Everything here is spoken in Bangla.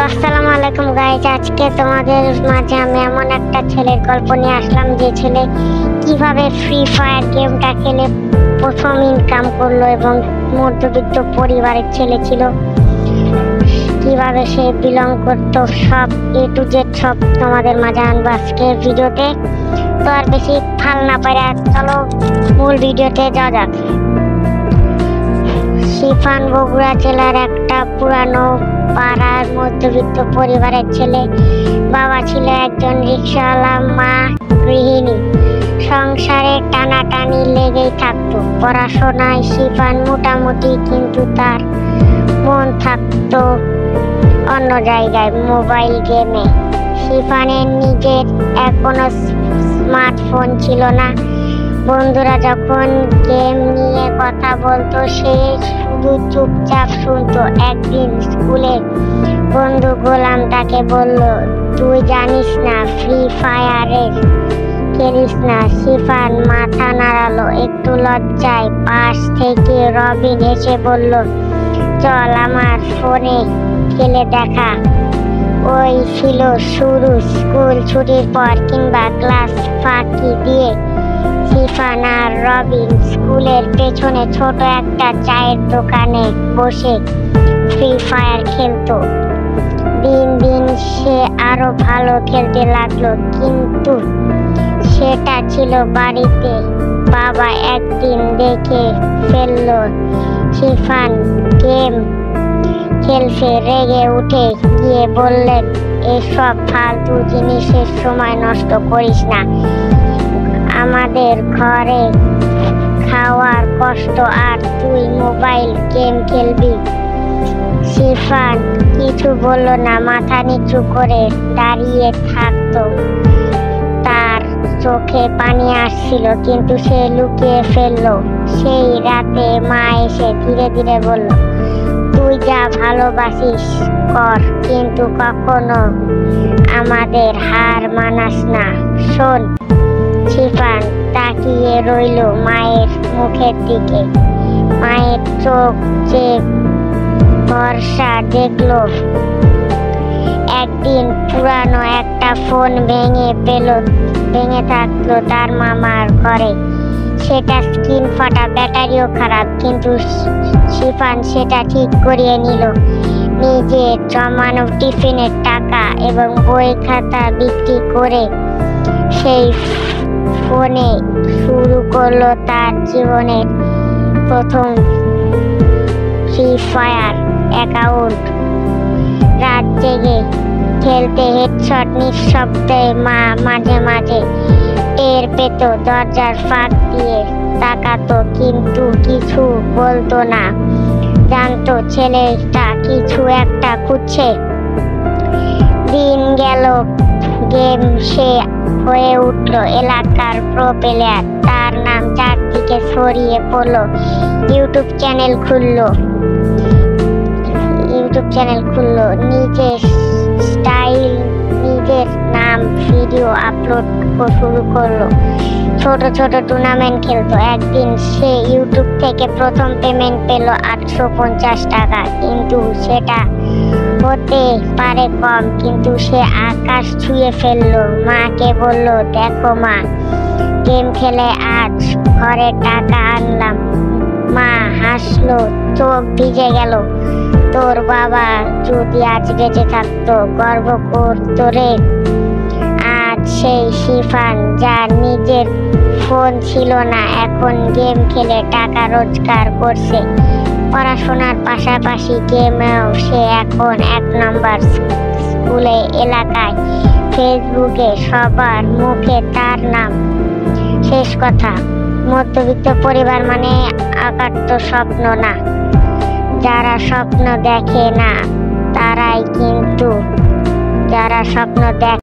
আসসালামু আলাইকুম গাইস, আজকে তোমাদের মাঝে আমি এমন একটা ছেলের গল্প নিয়ে আসলাম যে ছেলে কিভাবে ফ্রি ফায়ার গেমটা খেলে প্রথম ইনকাম করলো এবং মধ্যবিত্ত পরিবারের ছেলে ছিল, কিভাবে সে বিলং করতো, সব A to Z সব তোমাদের মাঝে আনবো আজকের ভিডিওতে। তো আর বেশি ফাল না পারে চলো মূল ভিডিওতে যাওয়া যাক। শিফান বগুড়া জেলার একটা পুরানো পাড়ার মধ্যবিত্ত পরিবারের ছেলে। বাবা ছিল একজন রিক্সাওয়ালা, মা গৃহিণী। সংসারে টানাটানি লেগেই থাকতো। পড়াশোনায় শিফান মোটামুটি, কিন্তু তার মন থাকতো অন্য জায়গায়, মোবাইল গেমে। শিফানের নিজের এখনো স্মার্টফোন ছিল না। বন্ধুরা যখন গেম নিয়ে কথা বলতো সে শুধু চুপচাপ শুনতো। একদিন স্কুলে বন্ধু গোলাম তাকে বলল, তুই জানিস না ফ্রি ফায়ারের খেলিস না? শিফান মাথা নাড়ালো একটু লজ্জায়। পাশ থেকে রবিন এসে বলল, চল আমার ফোনে খেলে দেখা। ওই ছিল শুরু। স্কুল ছুটির পর কিংবা ক্লাস ফাঁকি দিয়ে শিফান আর রবিন স্কুলের পেছনে ছোট একটা চায়ের দোকানে বসে ফ্রি ফায়ার খেলতো। দিন দিন সে আরো ভালো খেলতে লাগলো, কিন্তু সেটা ছিল বাড়িতে। বাবা একদিন দেখে ফেললো শিফান গেম খেলছে। রেগে উঠে গিয়ে বললেন, এসব ফালতু জিনিসের সময় নষ্ট করিস না, আমাদের ঘরে খাওয়ার কষ্ট আর তুই মোবাইল গেম খেলবি। শিফান কিছু বলল না, মাথা নিচু করে দাঁড়িয়ে থাকতো। তার চোখে পানি আসছিল, কিন্তু সে লুকিয়ে ফেললো। সেই রাতে মা এসে ধীরে ধীরে বলল, তুই যা ভালোবাসিস কর, কিন্তু কখনো আমাদের হার মানাস না, শোন। শিফান তাকিয়ে রইল মায়ের মুখের দিকে। মায়ের চোখ যে ভরসা দেখলো। একদিন পুরানো একটা ফোন ভেঙে থাকলো তার মামার ঘরে। সেটা স্ক্রিন ফাটা, ব্যাটারিও খারাপ, কিন্তু শিফান সেটা ঠিক করিয়ে নিল। নিজের জমানো টিফিনের টাকা এবং বই খাতা বিক্রি করে সেই ফোনে শুরু করলো তার জীবনের প্রথম ফ্রি ফায়ার অ্যাকাউন্ট। রাত জেগে খেলতে হেডশট নিঃশব্দে। মা মাঝে মাঝে টের পেত, দরজার ফাঁক দিয়ে তাকাতো, কিন্তু কিছু বলতো না। জানতো ছেলেটা কিছু একটা খুঁজছে। দিন গেল, গেম সে হয়ে উঠল এলাকার প্রো প্লেয়ার। তার নাম চারদিকে ছড়িয়ে পড়লো। ইউটিউব চ্যানেল খুললো, নিজের স্টাইল, নিজের নাম, ভিডিও আপলোড শুরু করলো। ছোট ছোট টুর্নামেন্ট খেলতো। একদিন সে ইউটিউব থেকে প্রথম পেমেন্ট পেল 850 টাকা, কিন্তু সেটা হতে পারে কম, কিন্তু সে আকাশ ছুঁয়ে ফেললো। মাকে বলল, দেখো মা, গেম খেলে আজ ঘরে টাকা আনলাম। মা হাসলো, চোখ ভিজে গেল। তোর বাবা যদি আজ বেঁচে থাকতো গর্ব করতো রে। আজ সেই শিফান, যার নিজের ফোন ছিল না, এখন গেম খেলে টাকা রোজগার করছে। পড়াশোনার পাশাপাশি গেমেও সে এখন 1 নম্বর। স্কুলে, এলাকায়, ফেসবুকে সবার মুখে তার নাম। শেষ কথা, মধ্যবিত্ত পরিবার মানে আকাট্য স্বপ্ন না। যারা স্বপ্ন দেখে না তারাই কিন্তু, যারা স্বপ্ন দেখে